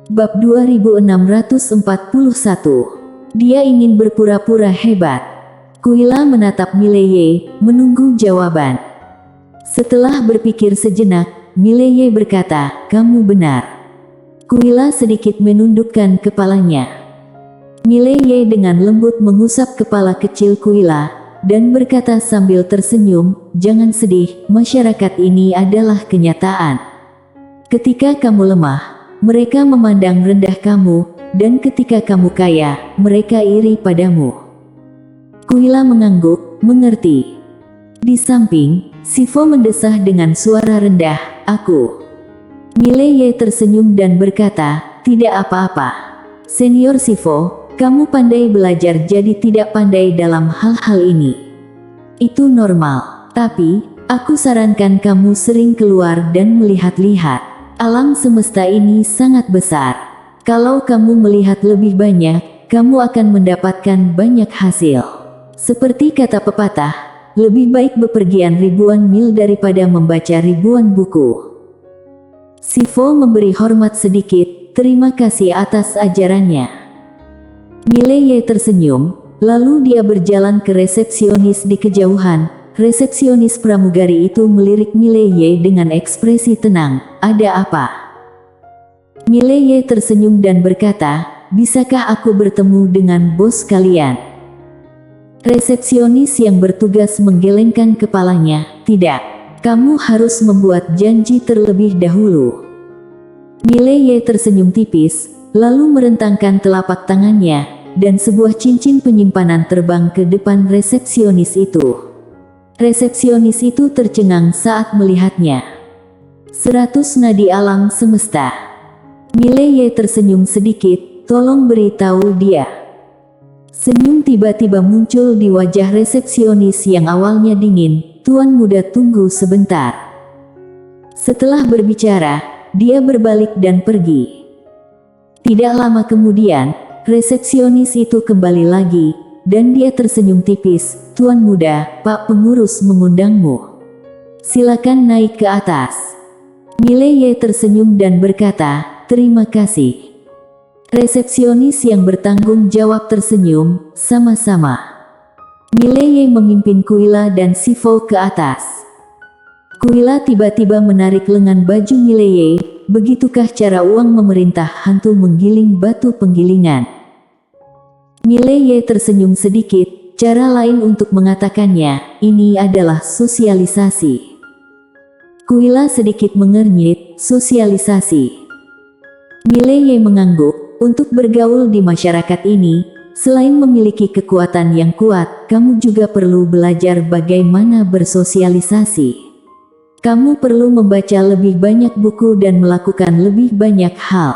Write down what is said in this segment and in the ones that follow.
Bab 2641. Dia ingin berpura-pura hebat. Kuila menatap Mileye, menunggu jawaban. Setelah berpikir sejenak, Mileye berkata, "Kamu benar." Kuila sedikit menundukkan kepalanya. Mileye dengan lembut mengusap kepala kecil Kuila, dan berkata sambil tersenyum, "Jangan sedih, masyarakat ini adalah kenyataan. Ketika kamu lemah, mereka memandang rendah kamu, dan ketika kamu kaya, mereka iri padamu." Kuila mengangguk, mengerti. Di samping, Sifo mendesah dengan suara rendah, "Aku." Mileye tersenyum dan berkata, "Tidak apa-apa. Senior Sifo, kamu pandai belajar jadi tidak pandai dalam hal-hal ini. Itu normal. Tapi, aku sarankan kamu sering keluar dan melihat-lihat. Alam semesta ini sangat besar. Kalau kamu melihat lebih banyak, kamu akan mendapatkan banyak hasil. Seperti kata pepatah, lebih baik bepergian ribuan mil daripada membaca ribuan buku." Sifo memberi hormat sedikit, "Terima kasih atas ajarannya." Mileye tersenyum, lalu dia berjalan ke resepsionis di kejauhan. Resepsionis pramugari itu melirik Mileye dengan ekspresi tenang. "Ada apa?" Mileye tersenyum dan berkata, "Bisakah aku bertemu dengan bos kalian?" Resepsionis yang bertugas menggelengkan kepalanya, "Tidak. Kamu harus membuat janji terlebih dahulu." Mileye tersenyum tipis, lalu merentangkan telapak tangannya, dan sebuah cincin penyimpanan terbang ke depan resepsionis itu. Resepsionis itu tercengang saat melihatnya. 100 nadi alam semesta. Mileye tersenyum sedikit, "Tolong beritahu dia." Senyum tiba-tiba muncul di wajah resepsionis yang awalnya dingin. "Tuan muda, tunggu sebentar." Setelah berbicara, dia berbalik dan pergi. Tidak lama kemudian, resepsionis itu kembali lagi, dan dia tersenyum tipis, "Tuan muda, Pak pengurus mengundangmu. Silakan naik ke atas." Mileye tersenyum dan berkata, "Terima kasih." Resepsionis yang bertanggung jawab tersenyum, "Sama-sama." Mileye memimpin Kuila dan Sifo ke atas. Kuila tiba-tiba menarik lengan baju Mileye. "Begitukah cara uang memerintah hantu menggiling batu penggilingan?" Mileye tersenyum sedikit. "Cara lain untuk mengatakannya, ini adalah sosialisasi." Kuila sedikit mengernyit, "Sosialisasi?" Mileye mengangguk. "Untuk bergaul di masyarakat ini, selain memiliki kekuatan yang kuat, kamu juga perlu belajar bagaimana bersosialisasi. Kamu perlu membaca lebih banyak buku dan melakukan lebih banyak hal."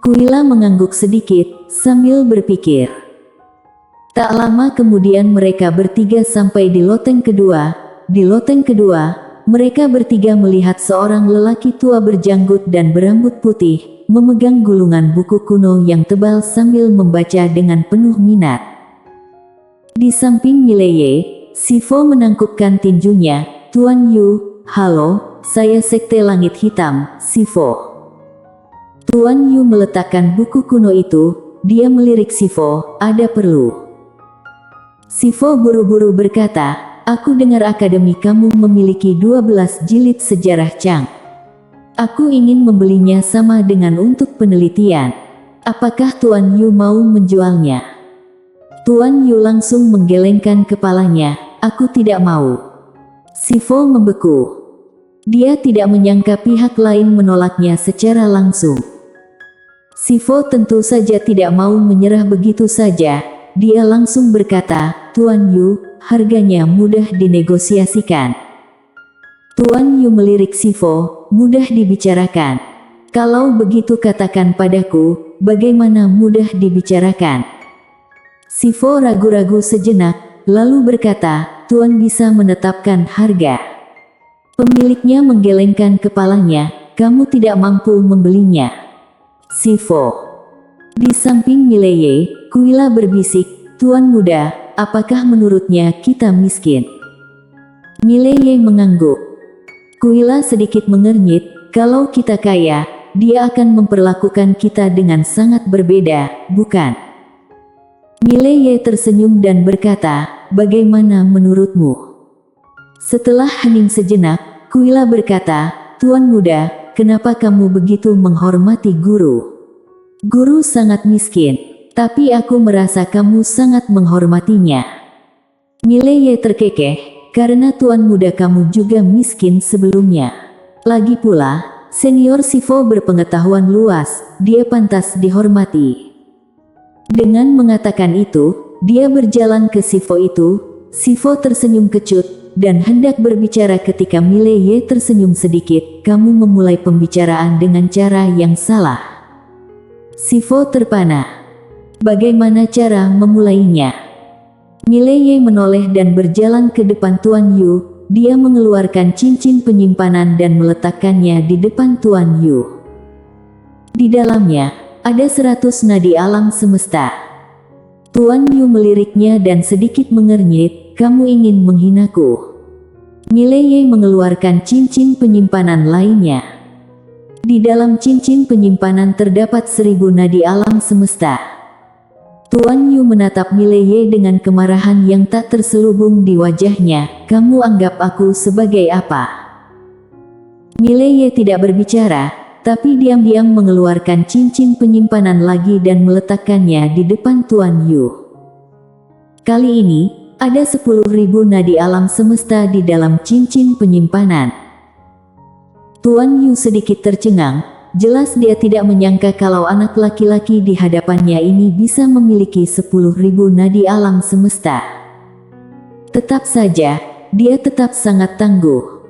Kuila mengangguk sedikit, sambil berpikir. Tak lama kemudian mereka bertiga sampai di loteng kedua. Di loteng kedua, mereka bertiga melihat seorang lelaki tua berjanggut dan berambut putih, memegang gulungan buku kuno yang tebal sambil membaca dengan penuh minat. Di samping Mileye, Sifo menangkupkan tinjunya. "Tuan Yu, halo, saya Sekte Langit Hitam, Sifo." Tuan Yu meletakkan buku kuno itu, dia melirik Sifo, "Ada perlu?" Sifo buru-buru berkata, "Aku dengar akademi kamu memiliki 12 jilid sejarah Chang. Aku ingin membelinya sama dengan untuk penelitian. Apakah Tuan Yu mau menjualnya?" Tuan Yu langsung menggelengkan kepalanya, "Aku tidak mau." Sifo membeku. Dia tidak menyangka pihak lain menolaknya secara langsung. Sifo tentu saja tidak mau menyerah begitu saja. Dia langsung berkata, "Tuan Yu, harganya mudah dinegosiasikan." Tuan Yu melirik Sifo, "Mudah dibicarakan. Kalau begitu katakan padaku, bagaimana mudah dibicarakan?" Sifo ragu-ragu sejenak, lalu berkata, "Tuan bisa menetapkan harga." Pemiliknya menggelengkan kepalanya, "Kamu tidak mampu membelinya." Sifo. Di samping Mileye, Kuila berbisik, "Tuan muda, apakah menurutnya kita miskin?" Mileye mengangguk. Kuila sedikit mengernyit, "Kalau kita kaya, dia akan memperlakukan kita dengan sangat berbeda, bukan? Mileye tersenyum dan berkata, bagaimana menurutmu? Setelah hening sejenak, Kuila berkata, Tuan muda, kenapa kamu begitu menghormati guru? Guru sangat miskin, tapi aku merasa kamu sangat menghormatinya. Mileye terkekeh, karena tuan muda kamu juga miskin sebelumnya. Lagi pula, senior Sifu berpengetahuan luas, dia pantas dihormati. Dengan mengatakan itu, dia berjalan ke Sifu itu. Sifu tersenyum kecut, dan hendak berbicara ketika Mileye tersenyum sedikit, kamu memulai pembicaraan dengan cara yang salah. Sifu terpana. Bagaimana cara memulainya? Mileye menoleh dan berjalan ke depan Tuan Yu. Dia mengeluarkan cincin penyimpanan dan meletakkannya di depan Tuan Yu. Di dalamnya, ada 100 nadi alam semesta. Tuan Yu meliriknya dan sedikit mengernyit, kamu ingin menghinaku. Mileye mengeluarkan cincin penyimpanan lainnya. Di dalam cincin penyimpanan terdapat 1000 nadi alam semesta. Tuan Yu menatap Mileye dengan kemarahan yang tak terselubung di wajahnya. Kamu anggap aku sebagai apa? Mileye tidak berbicara, tapi diam-diam mengeluarkan cincin penyimpanan lagi dan meletakkannya di depan Tuan Yu. Kali ini, ada 10.000 nadi alam semesta di dalam cincin penyimpanan. Tuan Yu sedikit tercengang, jelas dia tidak menyangka kalau anak laki-laki di hadapannya ini bisa memiliki 10.000 nadi alam semesta. Tetap saja, dia tetap sangat tangguh.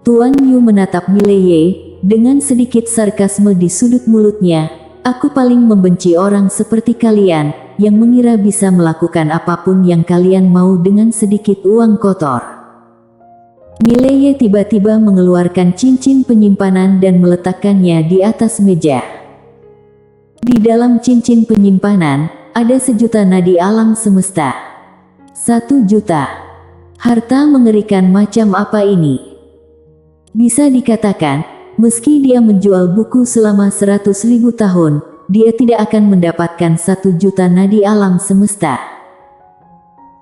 Tuan Yu menatap Mileye, dengan sedikit sarkasme di sudut mulutnya, aku paling membenci orang seperti kalian, yang mengira bisa melakukan apapun yang kalian mau dengan sedikit uang kotor. Mileye tiba-tiba mengeluarkan cincin penyimpanan dan meletakkannya di atas meja. Di dalam cincin penyimpanan, ada 1.000.000 nadi alam semesta. 1 juta. Harta mengerikan macam apa ini? Bisa dikatakan, meski dia menjual buku selama 100.000 tahun, dia tidak akan mendapatkan 1 juta nadi alam semesta.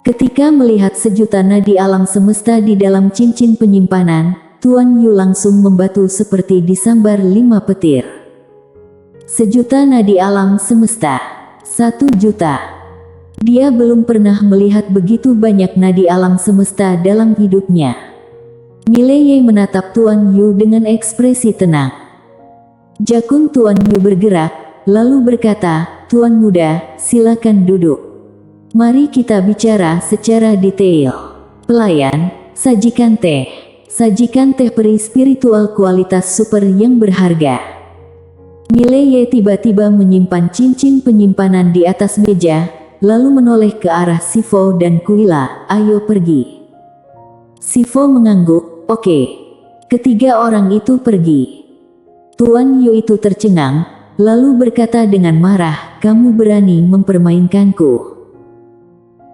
Ketika melihat 1 juta nadi alam semesta di dalam cincin penyimpanan, Tuan Yu langsung membatu seperti disambar 5 petir. 1 juta nadi alam semesta. 1 juta. Dia belum pernah melihat begitu banyak nadi alam semesta dalam hidupnya. Mileye menatap Tuan Yu dengan ekspresi tenang. Jakun Tuan Yu bergerak, lalu berkata, Tuan muda, silakan duduk. Mari kita bicara secara detail. Pelayan, sajikan teh. Sajikan teh peri spiritual kualitas super yang berharga. Mileye tiba-tiba menyimpan cincin penyimpanan di atas meja, lalu menoleh ke arah Sifu dan Kuila, ayo pergi. Sifu mengangguk, oke. Ketiga orang itu pergi. Tuan Yu itu tercengang, lalu berkata dengan marah, kamu berani mempermainkanku.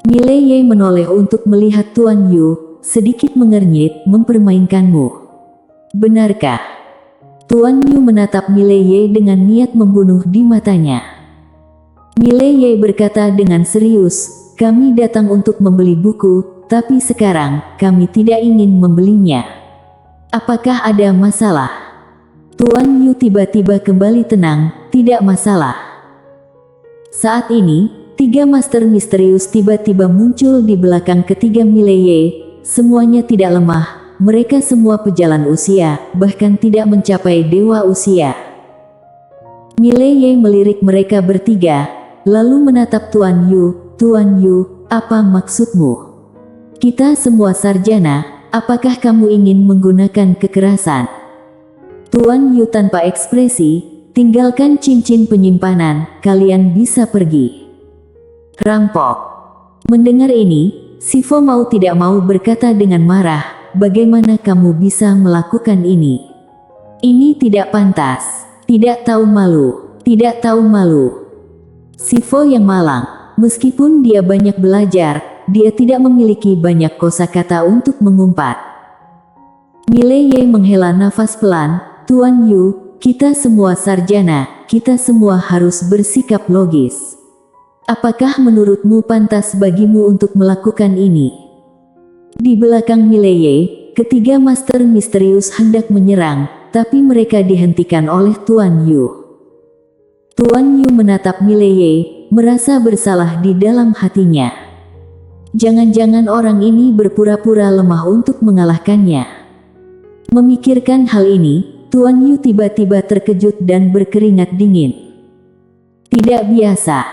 Mileye menoleh untuk melihat Tuan Yu, sedikit mengernyit, mempermainkanmu. Benarkah? Tuan Yu menatap Mileye dengan niat membunuh di matanya. Mileye berkata dengan serius, kami datang untuk membeli buku, tapi sekarang, kami tidak ingin membelinya. Apakah ada masalah? Tuan Yu tiba-tiba kembali tenang, tidak masalah. Saat ini, 3 master misterius tiba-tiba muncul di belakang ketiga Mileye. Semuanya tidak lemah, mereka semua pejalan usia, bahkan tidak mencapai dewa usia. Mileye melirik mereka bertiga, lalu menatap Tuan Yu. Tuan Yu, apa maksudmu? Kita semua sarjana, apakah kamu ingin menggunakan kekerasan? Tuan Yu tanpa ekspresi, tinggalkan cincin penyimpanan, kalian bisa pergi. Rampok. Mendengar ini, Sifu mau tidak mau berkata dengan marah, bagaimana kamu bisa melakukan ini? Ini tidak pantas, tidak tahu malu, tidak tahu malu. Sifu yang malang, meskipun dia banyak belajar, dia tidak memiliki banyak kosakata untuk mengumpat. Mileye menghela nafas pelan, Tuan Yu, kita semua sarjana, kita semua harus bersikap logis. Apakah menurutmu pantas bagimu untuk melakukan ini? Di belakang Mileye, ketiga master misterius hendak menyerang, tapi mereka dihentikan oleh Tuan Yu. Tuan Yu menatap Mileye, merasa bersalah di dalam hatinya. Jangan-jangan orang ini berpura-pura lemah untuk mengalahkannya. Memikirkan hal ini, Tuan Yu tiba-tiba terkejut dan berkeringat dingin. Tidak biasa.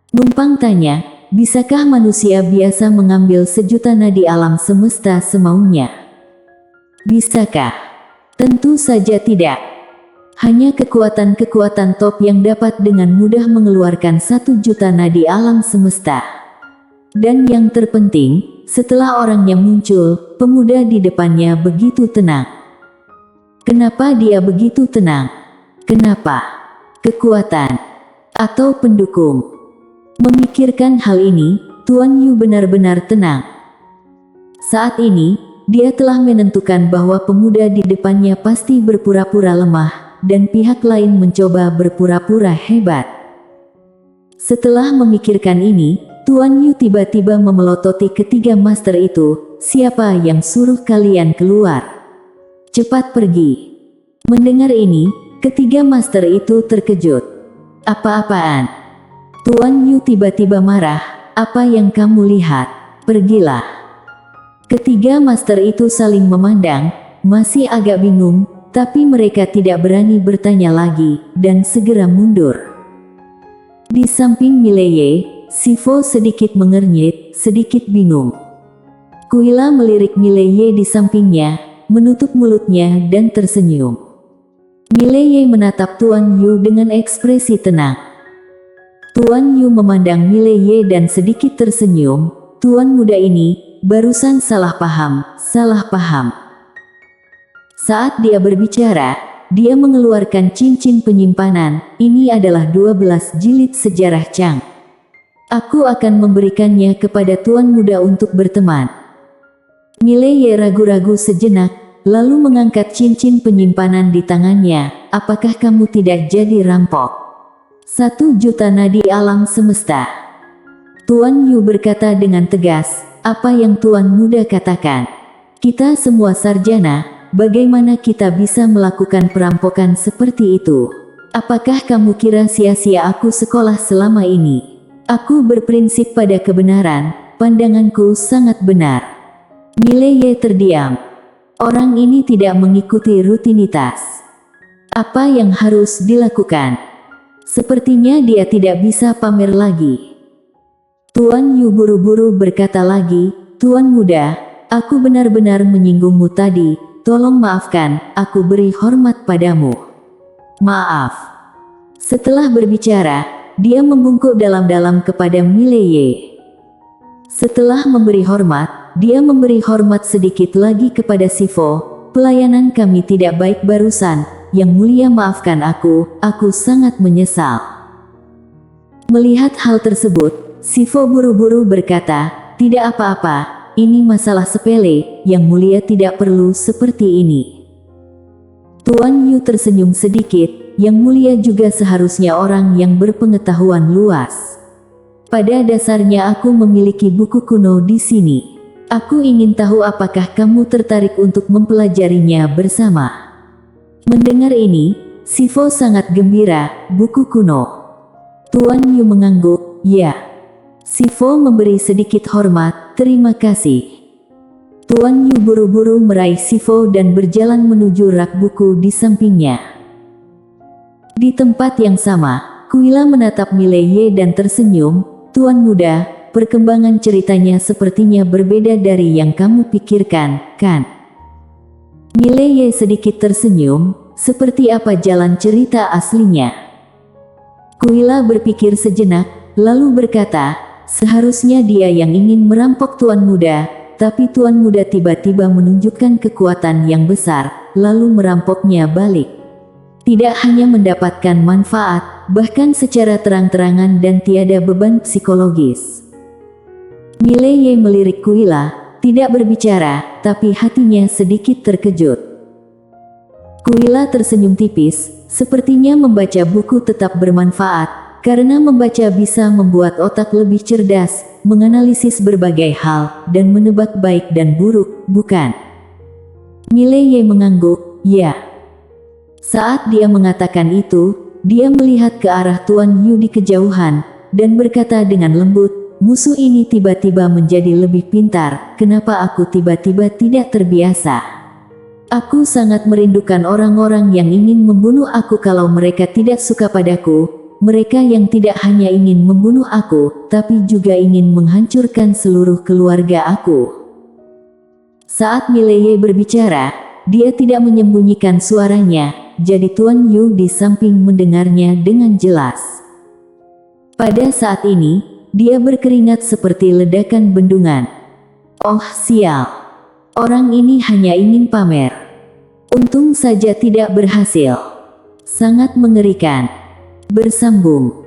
Numpang tanya, bisakah manusia biasa mengambil sejuta nadi alam semesta semaunya? Bisakah? Tentu saja tidak. Hanya kekuatan-kekuatan top yang dapat dengan mudah mengeluarkan 1 juta nadi alam semesta. Dan yang terpenting, setelah orangnya muncul, pemuda di depannya begitu tenang. Kenapa dia begitu tenang? Kenapa? Kekuatan atau pendukung? Memikirkan hal ini, Tuan Yu benar-benar tenang. Saat ini, dia telah menentukan bahwa pemuda di depannya pasti berpura-pura lemah, dan pihak lain mencoba berpura-pura hebat. Setelah memikirkan ini, Tuan Yu tiba-tiba memelototi ketiga master itu, siapa yang suruh kalian keluar? Cepat pergi. Mendengar ini, ketiga master itu terkejut. Apa-apaan? Tuan Yu tiba-tiba marah, apa yang kamu lihat? Pergilah. Ketiga master itu saling memandang, masih agak bingung, tapi mereka tidak berani bertanya lagi, dan segera mundur. Di samping Mileye, Sifu sedikit mengernyit, sedikit bingung. Kuila melirik Mileye di sampingnya, menutup mulutnya dan tersenyum. Mileye menatap Tuan Yu dengan ekspresi tenang. Tuan Yu memandang Mileye dan sedikit tersenyum. Tuan muda ini, barusan salah paham, salah paham. Saat dia berbicara, dia mengeluarkan cincin penyimpanan. Ini adalah 12 jilid sejarah Chang. Aku akan memberikannya kepada Tuan muda untuk berteman. Mileye ragu-ragu sejenak, lalu mengangkat cincin penyimpanan di tangannya. Apakah kamu tidak jadi rampok? 1 juta nadi alam semesta. Tuan Yu berkata dengan tegas, apa yang Tuan muda katakan? Kita semua sarjana, bagaimana kita bisa melakukan perampokan seperti itu? Apakah kamu kira sia-sia aku sekolah selama ini? Aku berprinsip pada kebenaran, pandanganku sangat benar. Mileye terdiam. Orang ini tidak mengikuti rutinitas. Apa yang harus dilakukan? Sepertinya dia tidak bisa pamer lagi. Tuan Yu buru-buru berkata lagi, Tuan muda, aku benar-benar menyinggungmu tadi, tolong maafkan, aku beri hormat padamu. Maaf. Setelah berbicara, dia membungkuk dalam-dalam kepada Mileye. Setelah memberi hormat, dia memberi hormat sedikit lagi kepada Sifu. Pelayanan kami tidak baik barusan. Yang mulia maafkan aku sangat menyesal. Melihat hal tersebut, Sifu buru-buru berkata, tidak apa-apa, ini masalah sepele, yang mulia tidak perlu seperti ini. Tuan Yu tersenyum sedikit, yang mulia juga seharusnya orang yang berpengetahuan luas. Pada dasarnya aku memiliki buku kuno di sini. Aku ingin tahu apakah kamu tertarik untuk mempelajarinya bersama. Mendengar ini, Sifu sangat gembira, buku kuno. Tuan Yu mengangguk, ya. Sifu memberi sedikit hormat, terima kasih. Tuan Yu buru-buru meraih Sifu dan berjalan menuju rak buku di sampingnya. Di tempat yang sama, Kuila menatap Mileye dan tersenyum, Tuan muda, perkembangan ceritanya sepertinya berbeda dari yang kamu pikirkan, kan? Mileye sedikit tersenyum, seperti apa jalan cerita aslinya? Kuila berpikir sejenak, lalu berkata, seharusnya dia yang ingin merampok Tuan muda, tapi Tuan muda tiba-tiba menunjukkan kekuatan yang besar, lalu merampoknya balik. Tidak hanya mendapatkan manfaat, bahkan secara terang-terangan dan tiada beban psikologis. Mileye melirik Kuila, tidak berbicara, tapi hatinya sedikit terkejut. Kuila tersenyum tipis, sepertinya membaca buku tetap bermanfaat, karena membaca bisa membuat otak lebih cerdas, menganalisis berbagai hal, dan menebak baik dan buruk, bukan? Mileye mengangguk, ya. Saat dia mengatakan itu, dia melihat ke arah Tuan Yu di kejauhan, dan berkata dengan lembut, musuh ini tiba-tiba menjadi lebih pintar, kenapa aku tiba-tiba tidak terbiasa? Aku sangat merindukan orang-orang yang ingin membunuh aku kalau mereka tidak suka padaku, mereka yang tidak hanya ingin membunuh aku, tapi juga ingin menghancurkan seluruh keluarga aku. Saat Mileye berbicara, dia tidak menyembunyikan suaranya, jadi Tuan Yu di samping mendengarnya dengan jelas. Pada saat ini, dia berkeringat seperti ledakan bendungan. Oh sial, orang ini hanya ingin pamer. Untung saja tidak berhasil. Sangat mengerikan. Bersambung.